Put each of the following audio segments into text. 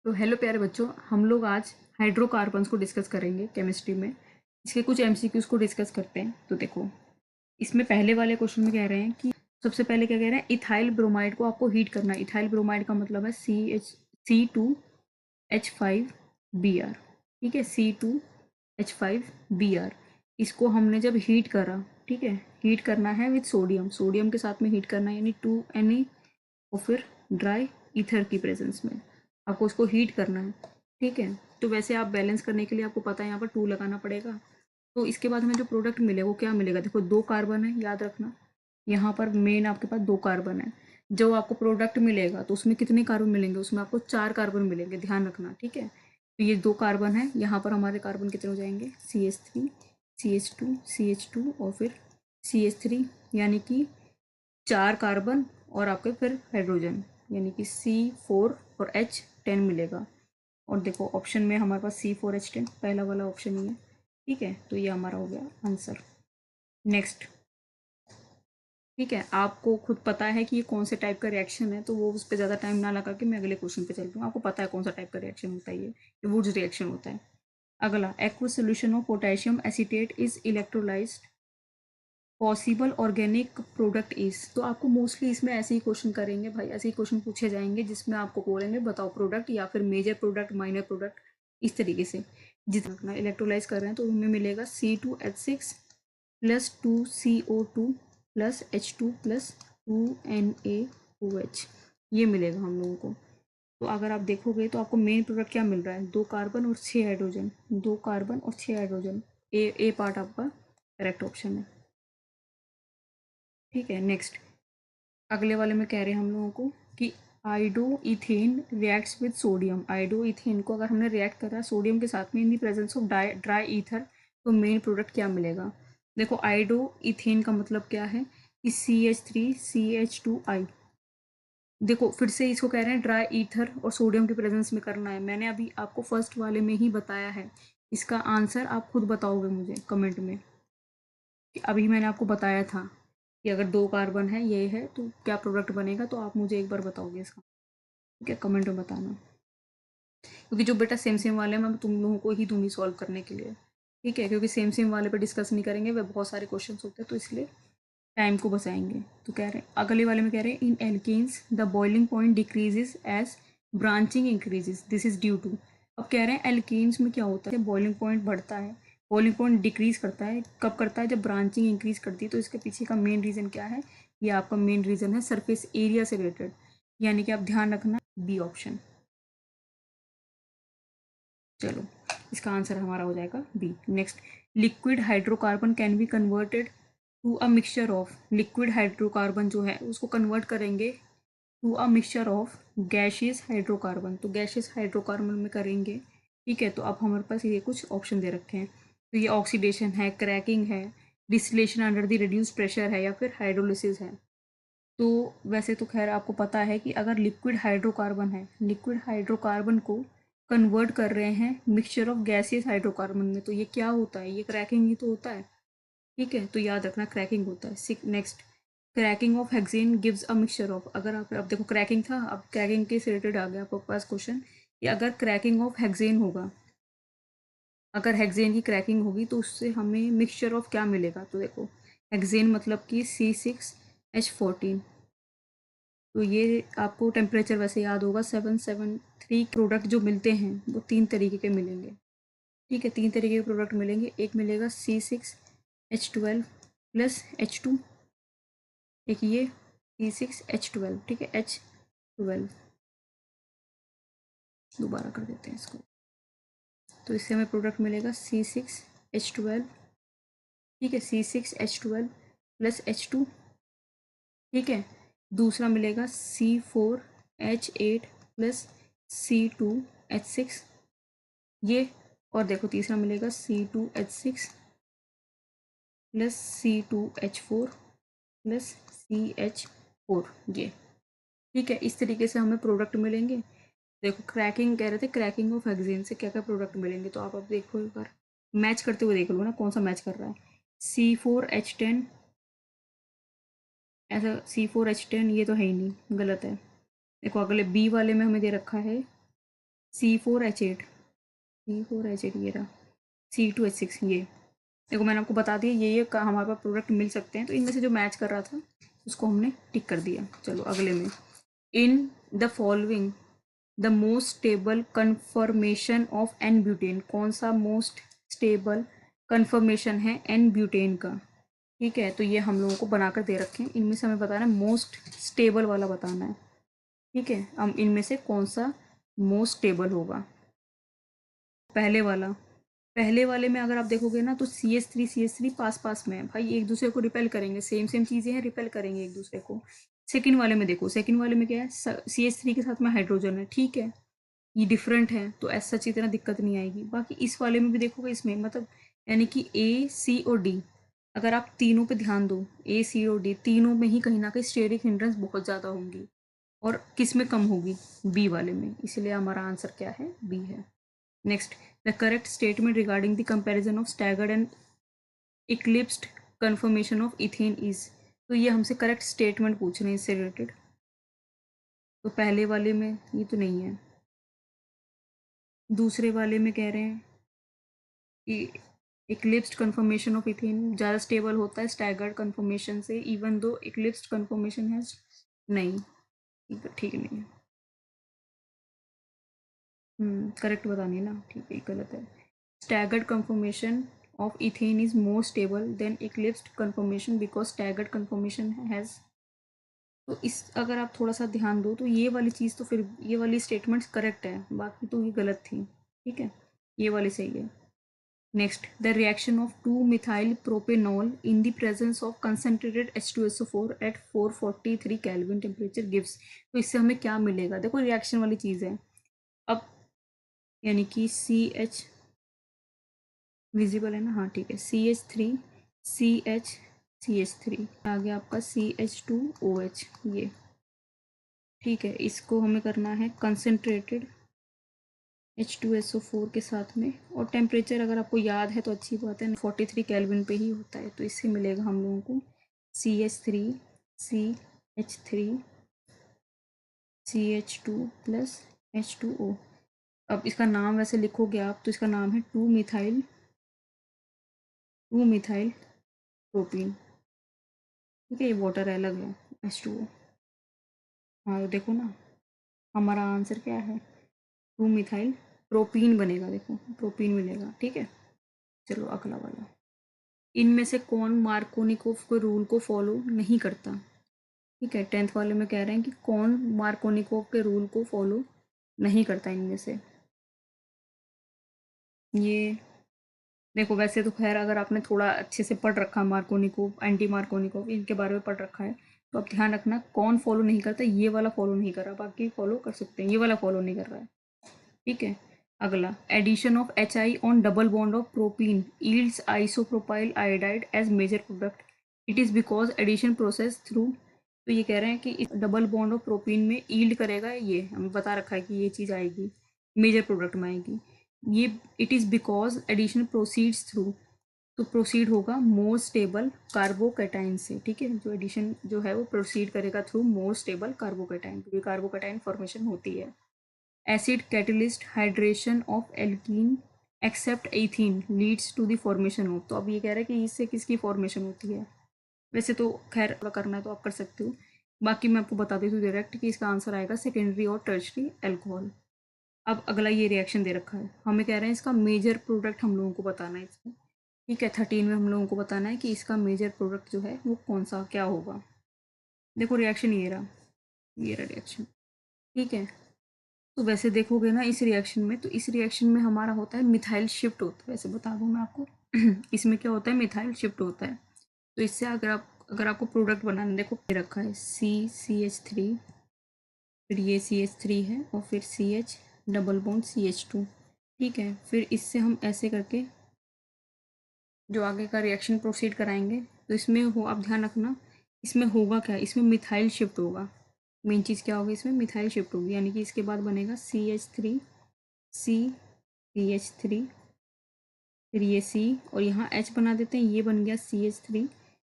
तो हेलो प्यारे बच्चों, हम लोग आज हाइड्रोकार्बन्स को डिस्कस करेंगे केमिस्ट्री में। इसके कुछ एमसीक्यूज को डिस्कस करते हैं। तो देखो, इसमें पहले वाले क्वेश्चन में कह रहे हैं कि सबसे पहले क्या कह रहे हैं, इथाइल ब्रोमाइड को आपको हीट करना है। इथाइल ब्रोमाइड का मतलब है C2H5Br। ठीक है, C2H5Br। इसको हमने जब हीट करा, ठीक है, हीट करना है विद सोडियम, सोडियम के साथ में हीट करना है, यानी 2Na, और फिर ड्राई ईथर की प्रेजेंस में आपको उसको हीट करना है। ठीक है, तो वैसे आप बैलेंस करने के लिए आपको पता है यहाँ पर 2 लगाना पड़ेगा। तो इसके बाद हमें जो प्रोडक्ट मिले वो क्या मिलेगा, देखो 2 कार्बन है, याद रखना। यहाँ पर मेन आपके पास 2 कार्बन है। जो आपको प्रोडक्ट मिलेगा तो उसमें कितने कार्बन मिलेंगे, उसमें आपको 4 कार्बन मिलेंगे, ध्यान रखना। ठीक है, तो ये 2 कार्बन है, यहाँ पर हमारे कार्बन कितने हो जाएंगे, CH3 CH2 CH2 और फिर CH3, यानी कि 4 कार्बन और आपके फिर हाइड्रोजन, यानी कि C4 और H10 मिलेगा। और देखो ऑप्शन में हमारे पास C4H10 पहला वाला ऑप्शन ही है। ठीक है, तो ये हमारा हो गया आंसर। नेक्स्ट, ठीक है, आपको खुद पता है कि ये कौन से टाइप का रिएक्शन है, तो वो उस पर ज़्यादा टाइम ना लगा के मैं अगले क्वेश्चन पे चलती हूँ। आपको पता है कौन सा टाइप का रिएक्शन होता है, ये वुड्स रिएक्शन होता है। अगला, aqueous solution of potassium acetate is electrolysed, possible organic product is. तो आपको मोस्टली इसमें ऐसे ही क्वेश्चन करेंगे भाई, ऐसे ही क्वेश्चन पूछे जाएंगे जिसमें आपको बोलेंगे बताओ प्रोडक्ट, या फिर मेजर प्रोडक्ट, माइनर प्रोडक्ट, इस तरीके से। जितना इलेक्ट्रोलाइज कर रहे हैं तो हमें मिलेगा C2H6 plus 2CO2 plus H2 plus 2NaOH, ये मिलेगा हम लोगों को। तो अगर आप देखोगे तो आपको मेन प्रोडक्ट क्या मिल रहा है, 2 कार्बन और 6 हाइड्रोजन, 2 कार्बन और 6 हाइड्रोजन। ए पार्ट आपका करेक्ट ऑप्शन है। ठीक है, नेक्स्ट, अगले वाले में कह रहे हैं हम लोगों को कि iodoethane reacts with sodium. Iodoethane को अगर हमने रिएक्ट करा सोडियम के साथ में in the presence of dry ether, तो मेन प्रोडक्ट क्या मिलेगा। देखो आइडो इथेन का मतलब क्या है कि CH3CH2I। देखो फिर से इसको कह रहे हैं ड्राई ईथर और सोडियम की प्रेजेंस में करना है। मैंने अभी आपको फर्स्ट वाले में ही बताया है। इसका आंसर आप खुद बताओगे मुझे कमेंट में, कि अभी मैंने आपको बताया था कि अगर 2 कार्बन है, ये है, तो क्या प्रोडक्ट बनेगा, तो आप मुझे एक बार बताओगे इसका। ठीक है, कमेंट में बताना, क्योंकि जो बेटा सेम सेम वाले हैं मैं तुम लोगों को ही दूंगी सॉल्व करने के लिए। ठीक है, क्योंकि सेम सेम वाले पे डिस्कस नहीं करेंगे, वे बहुत सारे क्वेश्चन होते हैं, तो इसलिए टाइम को बचाएंगे। तो कह रहे हैं अगले वाले में कह रहे हैं in alkanes the boiling point decreases as branching increases, this is due to. अब कह रहे हैं एल्केन्स में क्या होता है, बॉइलिंग पॉइंट बढ़ता है, बॉइलिंग पॉइंट डिक्रीज करता है, कब करता है, जब ब्रांचिंग इंक्रीज करती है। तो इसके पीछे का मेन रीज़न क्या है, ये आपका मेन रीज़न है सरफेस एरिया से रिलेटेड, यानी कि आप ध्यान रखना बी ऑप्शन। चलो, इसका आंसर हमारा हो जाएगा B. Next, liquid hydrocarbon can be converted to a mixture of. Liquid hydrocarbon जो है उसको कन्वर्ट करेंगे to a mixture of gaseous hydrocarbon. तो गैशियस हाइड्रोकार्बन में करेंगे। ठीक है, तो अब हमारे पास ये कुछ ऑप्शन दे रखे हैं। तो ये ऑक्सीडेशन है, क्रैकिंग है, distillation under the reduce pressure है, या फिर हाइड्रोलिसिस है। तो वैसे तो खैर आपको पता है कि अगर लिक्विड हाइड्रोकार्बन है, लिक्विड हाइड्रोकार्बन को कन्वर्ट कर रहे हैं मिक्सचर ऑफ गैसियस हाइड्रोकार्बन में, तो ये क्या होता है, ये क्रैकिंग ही तो होता है। ठीक है, तो याद रखना क्रैकिंग होता है। Next, cracking of hexane gives a mixture of. अगर आप, अब देखो क्रैकिंग था, अब क्रैकिंग के से रिलेटेड आ गया आपके पास क्वेश्चन कि अगर क्रैकिंग ऑफ हेक्सेन होगा, अगर हेक्सेन की क्रैकिंग होगी तो उससे हमें मिक्सचर ऑफ क्या मिलेगा। तो देखो हेक्सेन मतलब कि C6H14। तो ये आपको टेम्परेचर वैसे याद होगा 773। प्रोडक्ट जो मिलते हैं वो 3 तरीके के मिलेंगे। ठीक है, 3 तरीके के प्रोडक्ट मिलेंगे। एक मिलेगा C6H12 प्लस H2, एक ये C6H12, ठीक है, H12, दोबारा कर देते हैं इसको। तो इससे हमें प्रोडक्ट मिलेगा C6H12, ठीक है, C6H12 प्लस H2। ठीक है, दूसरा मिलेगा C4H8 प्लस C2H6, ये। और देखो तीसरा मिलेगा C2H6 plus C2H4 plus CH4, ये। ठीक है, इस तरीके से हमें प्रोडक्ट मिलेंगे। देखो क्रैकिंग कह रहे थे, क्रैकिंग ऑफ हेक्सेन से क्या क्या प्रोडक्ट मिलेंगे, तो आप अब देखो एक बार मैच करते हुए देख लो ना कौन सा मैच कर रहा है। C4H10, ऐसा C4H10 ये तो है ही नहीं, गलत है। देखो अगले बी वाले में हमें दे रखा है C4H8, C4H8 ये रहा, C2H6 ये। देखो मैंने आपको बता दिया ये हमारे पास प्रोडक्ट मिल सकते हैं, तो इनमें से जो मैच कर रहा था उसको हमने टिक कर दिया। चलो अगले में, in the following the most stable conformation of n butane, कौन सा मोस्ट स्टेबल कन्फर्मेशन है एन ब्यूटेन का। ठीक है, तो ये हम लोगों को बनाकर दे रखे हैं, इनमें से हमें बताना है मोस्ट स्टेबल वाला बताना है। ठीक है, हम इनमें से कौन सा मोस्ट स्टेबल होगा। पहले वाले में अगर आप देखोगे ना तो CH3 पास पास में है भाई, एक दूसरे को रिपेल करेंगे, सेम सेम चीज़ें हैं, रिपेल करेंगे एक दूसरे को। सेकंड वाले में देखो, सेकंड वाले में क्या है, CH3 के साथ में हाइड्रोजन है, ठीक है, ये डिफरेंट है तो ऐसा सच इतना दिक्कत नहीं आएगी। बाकी इस वाले में भी देखोगे, इसमें मतलब यानी कि A, C और D, अगर आप तीनों पे ध्यान दो, A, C और D तीनों में ही कहीं ना कहीं स्टेरिक हिंड्रेंस बहुत ज़्यादा होंगी, और किस में कम होगी, बी वाले में, इसलिए हमारा आंसर क्या है, बी है। Next, the correct statement regarding the comparison of staggered and eclipsed conformation of ethane is, तो ये हमसे करेक्ट स्टेटमेंट पूछ रहे हैं इससे रिलेटेड। तो पहले वाले में ये तो नहीं है, दूसरे वाले में कह रहे हैं कि इक्लिप्स्ड कन्फर्मेशन ऑफ इथेन ज़्यादा स्टेबल होता है स्टैगर्ड कन्फर्मेशन से, इवन दो इक्लिप्स्ड कन्फर्मेशन है, नहीं, ठीक नहीं है। करेक्ट बतानी ना, ठीक है, गलत है। Staggered conformation of ethane is more stable than eclipsed conformation because staggered conformation has, तो इस अगर आप थोड़ा सा ध्यान दो तो ये वाली चीज़ तो फिर ये वाली स्टेटमेंट्स करेक्ट है, बाकी तो ये गलत थी। ठीक है, ये वाली सही है। Next, the reaction of two methyl propanol in the presence of concentrated H2SO4 at 443 kelvin temperature gives, तो इससे हमें क्या मिलेगा, देखो रिएक्शन वाली चीज़ है। अब यानी कि CH विजिबल है ना, हाँ ठीक है, CH3 आ गया आपका CH2OH ये। ठीक है, इसको हमें करना है कंसनट्रेटेड H2SO4 के साथ में, और टेम्परेचर अगर आपको याद है तो अच्छी बात है, 43 केल्विन पे ही होता है, तो इससे मिलेगा हम लोगों को CH3CH2 प्लस H2O। अब इसका नाम वैसे लिखोगे आप तो इसका नाम है 2-मिथाइल प्रोपीन। ठीक है, ये वाटर अलग है, H2O। हाँ तो देखो ना, हमारा आंसर क्या है, 2-मिथाइल प्रोपीन बनेगा, देखो प्रोपीन मिलेगा। ठीक है, चलो अगला वाला, इनमें से कौन मार्कोनिकोव के रूल को फॉलो नहीं करता। ठीक है, 10th वाले में कह रहे हैं कि कौन मार्कोनिकोव के रूल को फॉलो नहीं करता इनमें से। ये देखो, वैसे तो खैर अगर आपने थोड़ा अच्छे से पढ़ रखा मार्कोनिकोव, एंटी मार्कोनिकोव इनके बारे में पढ़ रखा है, तो आप ध्यान रखना कौन फॉलो नहीं करता, ये वाला फॉलो नहीं कर रहा, बाकी फॉलो कर सकते हैं, ये वाला फॉलो नहीं कर रहा है। ठीक है, अगला, addition of HI on double bond of propene yields isopropyl iodide as major product, it is because addition process through, तो ये कह रहे हैं कि इस डबल बॉन्ड ऑफ प्रोपीन में यील्ड करेगा, ये हमें बता रखा है कि ये चीज़ आएगी, मेजर प्रोडक्ट में आएगी ये। It is because addition proceeds through, तो प्रोसीड होगा मोर स्टेबल कार्बोकैटाइन से। ठीक है, जो एडिशन जो है वो प्रोसीड करेगा थ्रू मोर स्टेबल कार्बोकैटाइन, क्योंकि कार्बोकैटाइन फॉर्मेशन होती है। Acid catalyst hydration of alkene except ethene leads to the formation of, तो अब ये कह रहा है कि इससे किसकी फॉर्मेशन होती है, वैसे तो खैर करना है तो आप कर सकते हो, बाकी मैं आपको बता देती हूँ डायरेक्ट कि इसका आंसर आएगा सेकेंडरी और टर्शरी एल्कोहल। अब अगला ये रिएक्शन दे रखा है, हमें कह रहे हैं इसका मेजर प्रोडक्ट हम लोगों को बताना है इसमें। ठीक है, 13 में हम लोगों को बताना है कि इसका मेजर प्रोडक्ट जो है वो कौन सा क्या होगा। देखो रिएक्शन ये रहा रिएक्शन। ठीक है, तो वैसे देखोगे ना इस रिएक्शन में, तो इस रिएक्शन में हमारा होता है मिथाइल शिफ्ट होता है, वैसे बता दूँ मैं आपको इसमें क्या होता है, मिथाइल शिफ्ट होता है। तो इससे अगर आपको प्रोडक्ट बनाना, देखो रखा है CH3, फिर ये CH3 है और फिर CH डबल बॉन्ड CH2। ठीक है, फिर इससे हम ऐसे करके जो आगे का रिएक्शन प्रोसीड कराएंगे, तो इसमें हो, आप ध्यान रखना इसमें होगा क्या, इसमें मिथाइल शिफ्ट होगा, मेन चीज़ क्या होगी इसमें, मिथाइल शिफ्ट होगी, यानी कि इसके बाद बनेगा CH3 फिर ये C और यहाँ H बना देते हैं, ये बन गया CH3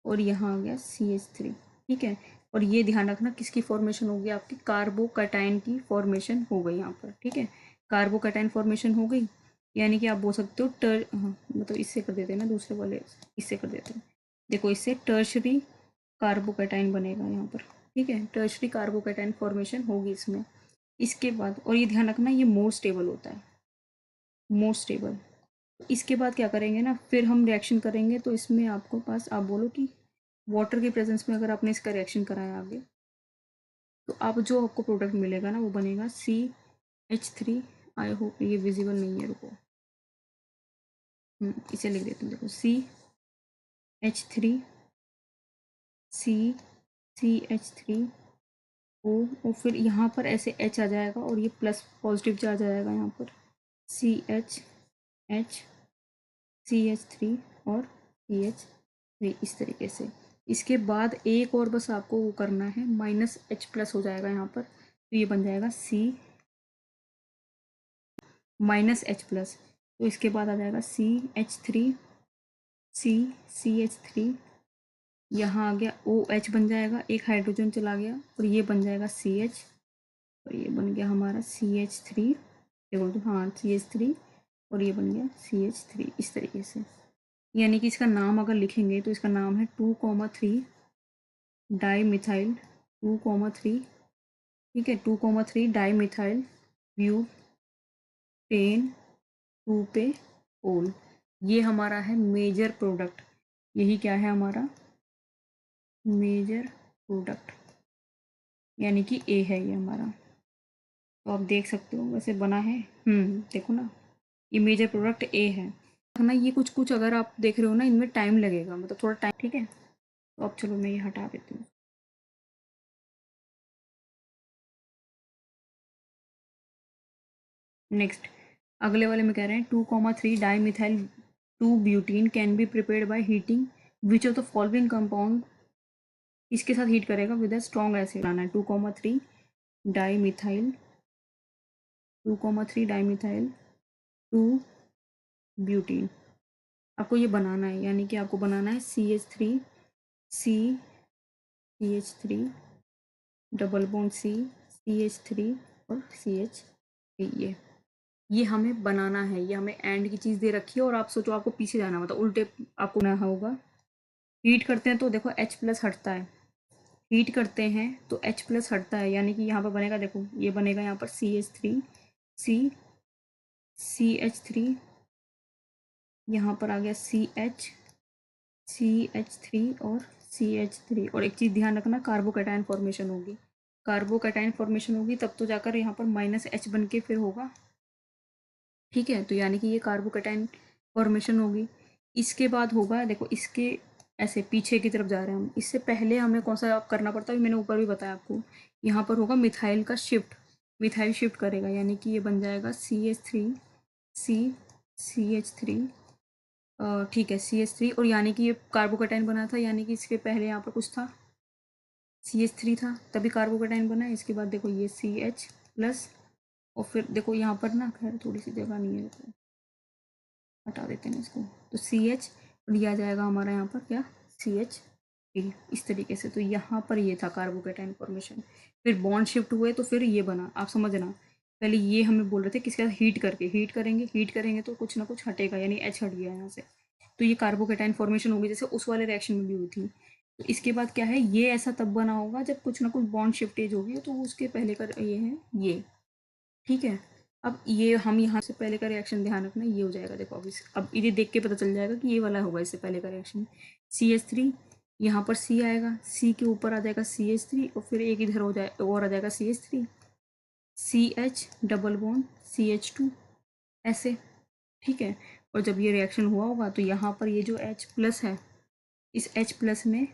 और यहाँ आ गया CH3। ठीक है, और ये ध्यान रखना किसकी फॉर्मेशन होगी, आपकी कार्बोकैटाइन की फॉर्मेशन हो गई यहाँ पर। ठीक है, कार्बोकैटायन फॉर्मेशन हो गई, यानी कि आप बोल सकते हो मतलब इससे कर देते हैं ना, दूसरे वाले इससे कर देते हैं। देखो इससे टर्शरी कार्बोकैटायन बनेगा यहाँ पर, ठीक है, टर्शरी कार्बोकैटायन फॉर्मेशन होगी इसमें। इसके बाद, और ये ध्यान रखना, ये मोर स्टेबल होता है, मोर स्टेबल। इसके बाद क्या करेंगे ना, फिर हम रिएक्शन करेंगे, तो इसमें आपको पास, आप बोलो कि वाटर के प्रेजेंस में अगर आपने इसका रिएक्शन कराया आगे, तो आप जो आपको प्रोडक्ट मिलेगा ना वो बनेगा CH3। आई होप ये विजिबल नहीं है, रुको, इसे लिख देते हैं, देखो CH3 CH3O, और फिर यहाँ पर ऐसे H आ जाएगा और ये प्लस पॉजिटिव चार्ज आ जाएगा यहाँ पर, CH CH3 और CH3 इस तरीके से। इसके बाद एक और बस आपको वो करना है, -H+ हो जाएगा यहाँ पर, तो ये बन जाएगा -H+। तो इसके बाद आ जाएगा CH3 यहाँ आ गया OH बन जाएगा, एक हाइड्रोजन चला गया, और ये बन जाएगा CH, और ये बन गया हमारा CH3, देखो तो हाँ CH3, और ये बन गया CH3 इस तरीके से। यानी कि इसका नाम अगर लिखेंगे तो इसका नाम है 2,3 डाई मिथाइल 2,3, ठीक है, 2,3 डाई मिथाइल ब्यूटेन 2 पे ओल। ये हमारा है मेजर प्रोडक्ट, यही क्या है हमारा मेजर प्रोडक्ट, यानी कि ए है ये हमारा। तो आप देख सकते हो वैसे बना है, देखो ना, ये मेजर प्रोडक्ट ए है ना। ये कुछ कुछ अगर आप देख रहे हो ना, इनमें टाइम लगेगा, मतलब थोड़ा टाइम, ठीक है। तो अब चलो मैं ये हटा देती हूँ। नेक्स्ट, अगले वाले में कह रहे हैं 2,3 di methyl 2 butene can be prepared by heating which of the following compound, इसके साथ हीट करेगा विद अ स्ट्रॉन्ग एसिड। बनाना है 2,3 di methyl 2,3 di methyl 2 butene, आपको ये बनाना है, यानी कि आपको बनाना है CH3 डबल बॉन्ड CH3 और CH3। ये हमें बनाना है, ये हमें एंड की चीज़ दे रखी है, और आप सोचो आपको पीछे जाना, मतलब उल्टे आपको ना होगा। हीट करते हैं तो देखो H+ हटता है, हीट करते हैं तो H+ हटता है, यानी कि यहाँ पर बनेगा, देखो ये बनेगा यहाँ पर CH3 यहाँ पर आ गया CH3 और CH3। और एक चीज़ ध्यान रखना, कार्बोकैटायन फॉर्मेशन होगी, कार्बोकैटायन फॉर्मेशन होगी तब तो जाकर यहाँ पर -H बन के फिर होगा, ठीक है। तो यानी कि ये कार्बोकैटायन फॉर्मेशन होगी। इसके बाद होगा, देखो इसके ऐसे पीछे की तरफ जा रहे हैं हम, इससे पहले हमें कौन सा करना पड़ता है, मैंने ऊपर भी बताया आपको। यहाँ पर होगा मिथाइल का शिफ्ट, मिथाइल शिफ्ट करेगा, यानी कि ये बन जाएगा CH3 ठीक है CH3, और यानी कि ये कार्बोकैटायन बना था, यानी कि इसके पहले यहाँ पर कुछ था, CH3 था, तभी कार्बोकैटायन बना है। इसके बाद देखो ये CH+, और फिर देखो यहाँ पर ना, खैर थोड़ी सी जगह नहीं है, तो हटा देते हैं इसको, तो CH, और ये आ जाएगा हमारा यहाँ पर क्या CH3 इस तरीके से। तो यहाँ पर ये था कार्बोकैटायन फॉर्मेशन, फिर बॉन्ड शिफ्ट हुए तो फिर ये बना, आप समझना। पहले ये हमें बोल रहे थे किसके साथ हीट करके, हीट करेंगे तो कुछ ना कुछ हटेगा, यानी H हट गया यहाँ से, तो ये कार्बोकैटायन फॉर्मेशन होगी, जैसे उस वाले रिएक्शन में भी हुई थी। तो इसके बाद क्या है, ये ऐसा तब बना होगा जब कुछ ना कुछ बॉन्ड शिफ्टेज होगी, तो उसके पहले का ये है ये, ठीक है। अब ये हम यहाँ से पहले का रिएक्शन ध्यान रखना, ये हो जाएगा, देखो अब ये देख के पता चल जाएगा कि ये वाला होगा इससे पहले का रिएक्शन। CH3, यहाँ पर C आएगा, C के ऊपर आ जाएगा CH3, और फिर एक इधर हो जाए और आ जाएगा CH3, CH double bond CH2 ऐसे, ठीक है। और जब ये रिएक्शन हुआ होगा तो यहाँ पर ये जो H+ है, इस H+ ने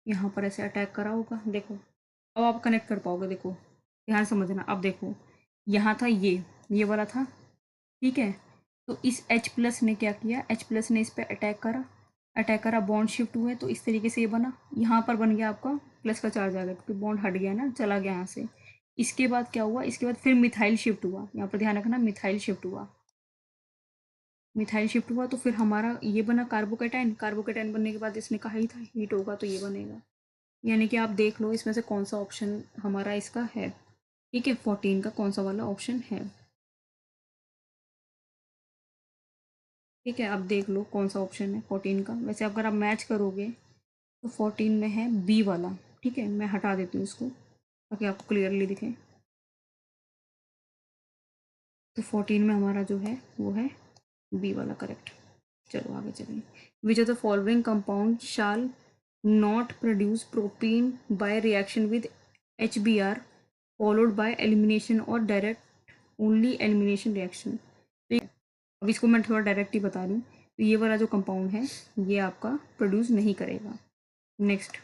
यहाँ पर ऐसे अटैक करा होगा, देखो अब आप कनेक्ट कर पाओगे, देखो ध्यान समझना। अब देखो यहाँ था ये वाला था, ठीक है। तो इस H+ ने क्या किया, H+ ने इस पर अटैक करा, बॉन्ड शिफ्ट हुए, तो इस तरीके से ये बना, यहाँ पर बन गया आपका प्लस का चार्ज आ गया, क्योंकि बॉन्ड हट गया ना, चला गया यहाँ से। इसके बाद क्या हुआ, इसके बाद फिर मिथाइल शिफ्ट हुआ, यहाँ पर ध्यान रखना, मिथाइल शिफ्ट हुआ तो फिर हमारा ये बना कार्बोकैटायन बनने के बाद इसने कहा ही था हीट होगा तो ये बनेगा। यानी कि आप देख लो इसमें से कौन सा ऑप्शन हमारा इसका है, ठीक है, 14 का कौन सा वाला ऑप्शन है। ठीक है, अब देख लो कौन सा ऑप्शन है 14 का। वैसे अगर आप मैच करोगे तो 14 में है बी वाला। ठीक है, मैं हटा देती हूँ इसको ताकि आपको क्लियरली दिखे। तो 14 में हमारा जो है वो है बी वाला करेक्ट। चलो आगे चलिए। विच of the following compound shall not produce propene by reaction with HBr followed by elimination और डायरेक्ट ओनली एलिमिनेशन रिएक्शन। अब इसको मैं थोड़ा डायरेक्ट ही बता दूँ, तो ये वाला जो कंपाउंड है ये आपका प्रोड्यूस नहीं करेगा। नेक्स्ट,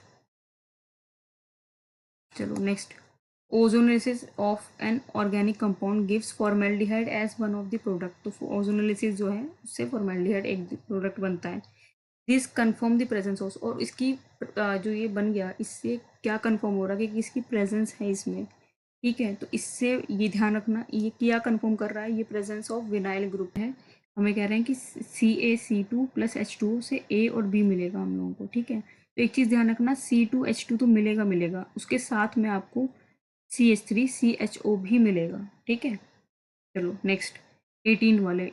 चलो next. Ozonolysis of an organic compound gives formaldehyde as one of the product. तो ओजोनेसिस जो है उससे फॉर्मेल्डिहाइड एक प्रोडक्ट बनता है। This confirm the presence of, और इसकी जो ये बन गया इससे क्या कन्फर्म हो रहा है कि किसकी प्रेजेंस है इसमें। ठीक है, तो इससे ये ध्यान रखना ये क्या कन्फर्म कर रहा है, ये प्रेजेंस ऑफ विनाइल ग्रुप है। हमें कह रहे हैं कि CaC2+H2 से A और B मिलेगा हम लोगों को। ठीक है, तो एक चीज़ ध्यान रखना, C2H2 तो मिलेगा मिलेगा, उसके साथ में आपको CH3CHO भी मिलेगा। ठीक है, चलो नेक्स्ट। 18 वाले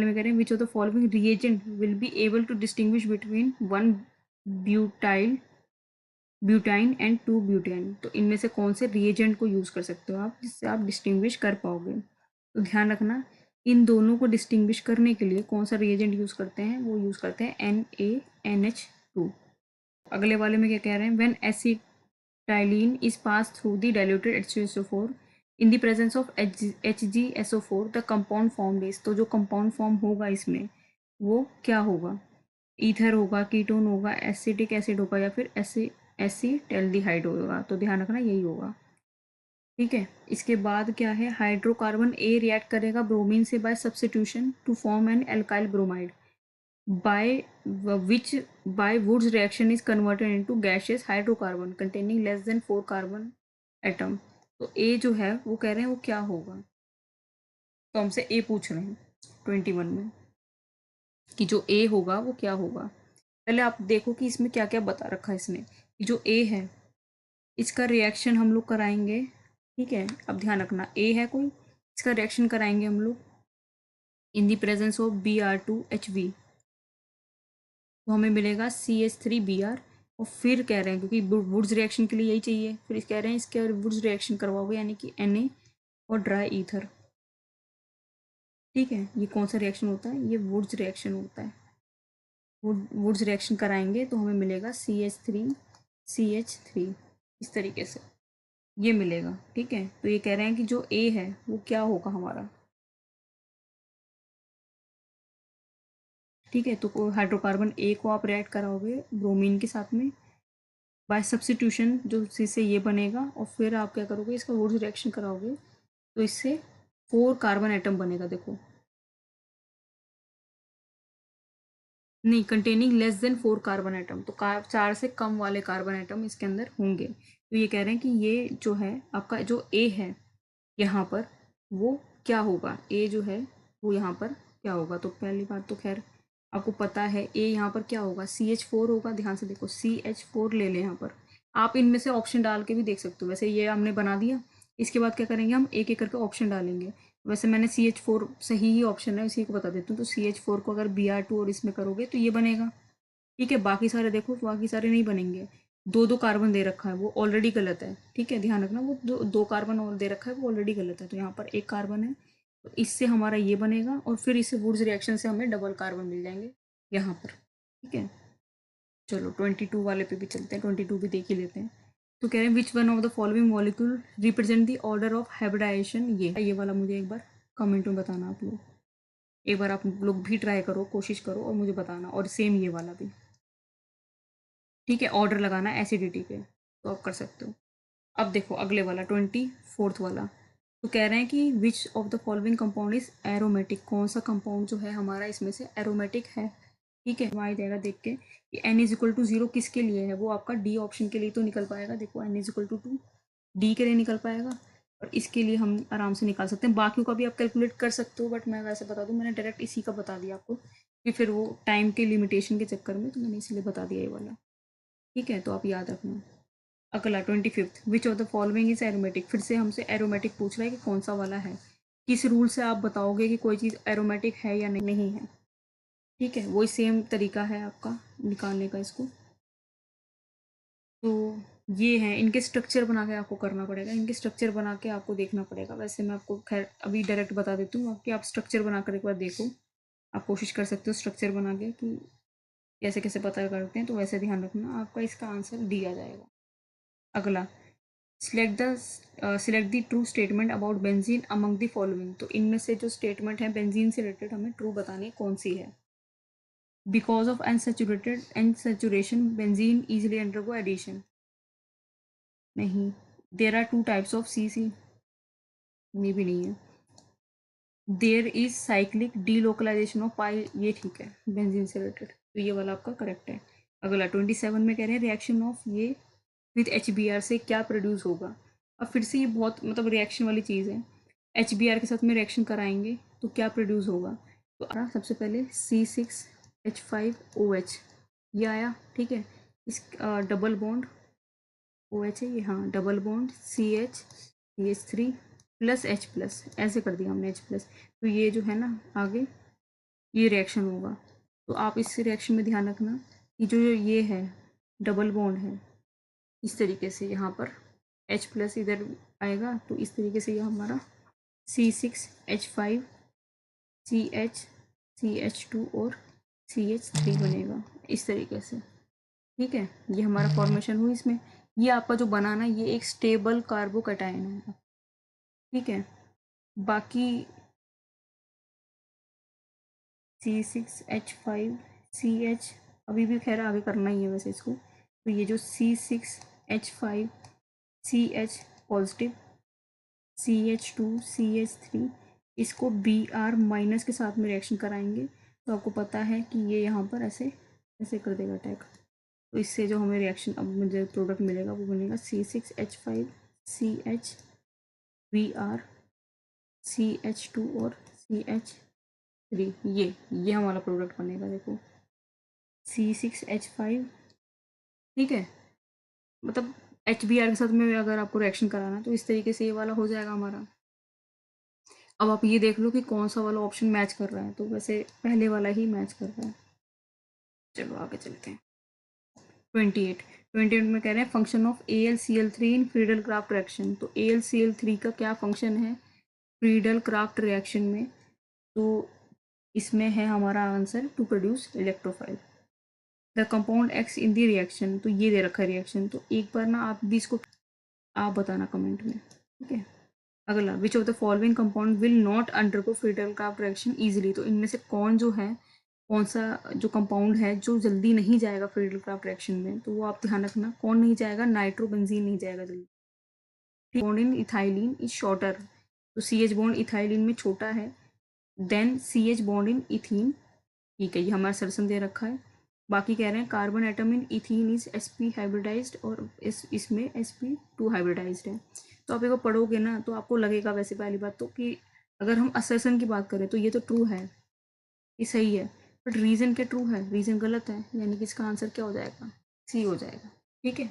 में कह रहे हैं which of the following reagent will be able to distinguish between 1 butyl butyne and 2 butane. तो इनमें से कौन से रिएजेंट को यूज़ कर सकते हो आप जिससे आप डिस्टिंग्विश कर पाओगे। तो ध्यान रखना, इन दोनों को डिस्टिंग्विश करने के लिए कौन सा रिएजेंट यूज़ करते हैं, वो यूज़ करते हैं NaNH2। अगले वाले में क्या कह रहे हैं, when acetylene is pass through the diluted H2SO4 in the presence of HgSO4 the compound form is. तो जो कंपाउंड फॉर्म होगा इसमें वो क्या होगा, ईथर होगा, कीटोन होगा, एसिटिक एसिड होगा, या फिर एसिटैल्डिहाइड होगा। तो ध्यान रखना यही होगा। ठीक है, इसके बाद क्या है, हाइड्रोकार्बन ए रिएक्ट करेगा ब्रोमीन से by substitution to form an alkyl bromide by which by Wood's reaction is converted into gaseous hydrocarbon containing less than 4 carbon atom. तो ए जो है वो कह रहे हैं वो क्या होगा, तो हमसे ए पूछ रहे हैं 21 में कि जो ए होगा वो क्या होगा। पहले आप देखो कि इसमें क्या क्या बता रखा है इसने, कि जो ए है इसका रिएक्शन हम लोग कराएंगे। ठीक है, अब ध्यान रखना ए है कोई, इसका रिएक्शन कराएंगे हम लोग इन दी प्रेजेंस ऑफ Br2HV, तो हमें मिलेगा CH3Br। और फिर कह रहे हैं क्योंकि वुड्स रिएक्शन के लिए यही चाहिए, फिर कह रहे हैं इसके वुड्स रिएक्शन करवाओगे यानी कि Na और ड्राई ईथर। ठीक है, ये कौन सा रिएक्शन होता है, ये वुड्स रिएक्शन होता है। वुड्स रिएक्शन कराएंगे तो हमें मिलेगा CH3CH3 इस तरीके से ये मिलेगा। ठीक है, तो ये कह रहे हैं कि जो ए है वो क्या होगा हमारा। ठीक है, तो हाइड्रोकार्बन ए को आप रिएक्ट कराओगे ब्रोमीन के साथ में बाय सब्स्टिट्यूशन, जो इससे ये बनेगा, और फिर आप क्या करोगे इसका वुड्स रिएक्शन कराओगे तो इससे 4 कार्बन एटम बनेगा। देखो नहीं, containing less than 4 carbon atom, तो 4 से कम वाले कार्बन एटम इसके अंदर होंगे। तो ये कह रहे हैं कि ये जो है आपका जो ए है यहाँ पर वो क्या होगा, ए जो है वो यहाँ पर क्या होगा। तो पहली बात तो खैर आपको पता है ए यहाँ पर क्या होगा, CH4 होगा। ध्यान से देखो CH4 ले लें यहाँ पर, आप इनमें से ऑप्शन डाल के भी देख सकते हो। वैसे ये हमने बना दिया, इसके बाद क्या करेंगे हम एक एक करके ऑप्शन डालेंगे। वैसे मैंने CH4 सही ही ऑप्शन है, इसी को बता देती हूँ। तो CH4 को अगर Br2 और इसमें करोगे तो ये बनेगा। ठीक है, बाकी सारे देखो, बाकी सारे नहीं बनेंगे। दो दो कार्बन दे रखा है वो ऑलरेडी गलत है। ठीक है, ध्यान रखना, वो दो कार्बन और दे रखा है वो ऑलरेडी गलत है। तो यहाँ पर एक कार्बन है, तो इससे हमारा ये बनेगा, और फिर इससे वुड्स रिएक्शन से हमें डबल कार्बन मिल जाएंगे यहाँ पर। ठीक है, चलो 22 वाले पे भी चलते हैं, 22 भी देख ही लेते हैं। तो कह रहे हैं which one of the following molecule represent the order of hybridisation. ये वाला मुझे एक बार कमेंट में बताना आप लोग, एक बार आप लोग भी ट्राई करो, कोशिश करो और मुझे बताना, और सेम ये वाला भी। ठीक है, ऑर्डर लगाना है एसिडिटी पे, तो आप कर सकते हो। अब देखो अगले वाला 24th वाला, तो कह रहे हैं कि विच of the following compound is aromatic. कौन सा कंपाउंड जो है हमारा इसमें से एरोमेटिक है। ठीक है, वहाँ जाएगा देख के कि n=0 किसके लिए है, वो आपका डी ऑप्शन के लिए तो निकल पाएगा। देखो n=2 डी के लिए निकल पाएगा, और इसके लिए हम आराम से निकाल सकते हैं। बाकियों का भी आप कैलकुलेट कर सकते हो, बट मैं वैसे बता दूँ, मैंने डायरेक्ट इसी का बता दिया आपको कि फिर वो टाइम के लिमिटेशन के चक्कर में तो मैंने इसलिए बता दिया ये वाला। ठीक है, तो आप याद रखना। अगला 25th, which of the following is aromatic. फिर से हमसे एरोमेटिक पूछ रहा है कि कौन सा वाला है। किस रूल से आप बताओगे कि कोई चीज़ एरोमेटिक है या नहीं है। ठीक है, वही सेम तरीका है आपका निकालने का इसको। तो ये है, इनके स्ट्रक्चर बना के आपको करना पड़ेगा, इनके स्ट्रक्चर बना के आपको देखना पड़ेगा। वैसे मैं आपको खैर अभी डायरेक्ट बता देती हूँ आपकी, आप स्ट्रक्चर बना कर एक बार देखो, आप कोशिश कर सकते हो स्ट्रक्चर बना के कि कैसे कैसे पता करते हैं। तो वैसे ध्यान रखना, आपका इसका आंसर डी आ जाएगा। अगला, select the true statement about benzene among the following. तो इनमें से जो स्टेटमेंट है बेंजीन से रिलेटेड हमें ट्रू बतानी है, कौन सी है। Because of unsaturation benzene easily undergo addition, नहीं। There are two types of C C, ये भी नहीं है। There is cyclic delocalization of pi, ये ठीक है बेंजीन से रिलेटेड, तो ये वाला आपका करेक्ट है। अगला 27 में कह रहे हैं रिएक्शन ऑफ ये विथ HBr से क्या प्रोड्यूस होगा। अब फिर से ये बहुत मतलब रिएक्शन वाली चीज़ है। HBr के साथ में रिएक्शन कराएंगे तो क्या प्रोड्यूस होगा। तो सबसे पहले C6H5OH, ये आया, ठीक है। इस डबल बॉन्ड OH है ये, हाँ double bond CH3 plus H plus, ऐसे कर दिया हमने H प्लस। तो ये जो है ना आगे ये रिएक्शन होगा। तो आप इस रिएक्शन में ध्यान रखना कि जो ये है डबल बॉन्ड है, इस तरीके से यहाँ पर H प्लस इधर आएगा, तो इस तरीके से ये हमारा C6H5 CH2 और CH3 बनेगा इस तरीके से, ठीक है। ये हमारा फॉर्मेशन हुई इसमें। ये आपका जो बनाना ये एक स्टेबल कार्बोकैटायन है, ठीक है। बाकी C6H5CH अभी भी खैर आगे करना ही है वैसे इसको। तो ये जो C6H5CH पॉजिटिव CH2CH3 इसको Br माइनस के साथ में रिएक्शन कराएंगे, तो आपको पता है कि ये यहाँ पर ऐसे ऐसे कर देगा अटैक। तो इससे जो हमें रिएक्शन अब मुझे प्रोडक्ट मिलेगा वो बनेगा C6H5CH Br CH2 और CH3, ये हमारा प्रोडक्ट बनेगा देखो C6H5, ठीक है। मतलब HBr के साथ में अगर आपको रिएक्शन कराना है तो इस तरीके से ये वाला हो जाएगा हमारा। अब आप ये देख लो कि कौन सा वाला ऑप्शन मैच कर रहा है, तो वैसे पहले वाला ही मैच कर रहा है। चलो आगे चलते हैं। 28 में कह रहे हैं function of AlCl3 in Friedel craft reaction. तो AlCl3 का क्या फंक्शन है फ्रीडल क्राफ्ट रिएक्शन में, तो इसमें है हमारा answer to produce electrophile the compound X in the reaction. तो ये दे रखा है रिएक्शन, तो एक बार ना आप भी इसको आप बताना कमेंट में, ठीक है। अगला, विच of the following compound will not undergo Friedel craft reaction easily. तो इनमें से कौन जो है, कौन सा जो कंपाउंड है जो जल्दी नहीं जाएगा फ्रीडल क्राफ्ट रिएक्शन में, तो वो आप ध्यान रखना कौन नहीं जाएगा, नाइट्रोबेंजीन नहीं जाएगा जल्दी। Bond in ethylene is shorter, तो CH बॉन्ड इथाइलिन में छोटा है than CH bond in ethene, ठीक है, ये हमारा सर्सन दे रखा है। बाकी कह रहे हैं carbon atom in ethene is sp hybridised और इसमें sp2 हाइब्रिडाइज्ड है। तो आप एक बार पढ़ोगे ना तो आपको लगेगा वैसे पहली बात तो कि अगर हम असर्सन की बात करें तो ये तो ट्रू है, ये सही है, बट रीज़न क्या ट्रू है, रीज़न गलत है, यानी कि इसका आंसर क्या हो जाएगा, सी हो जाएगा, ठीक है।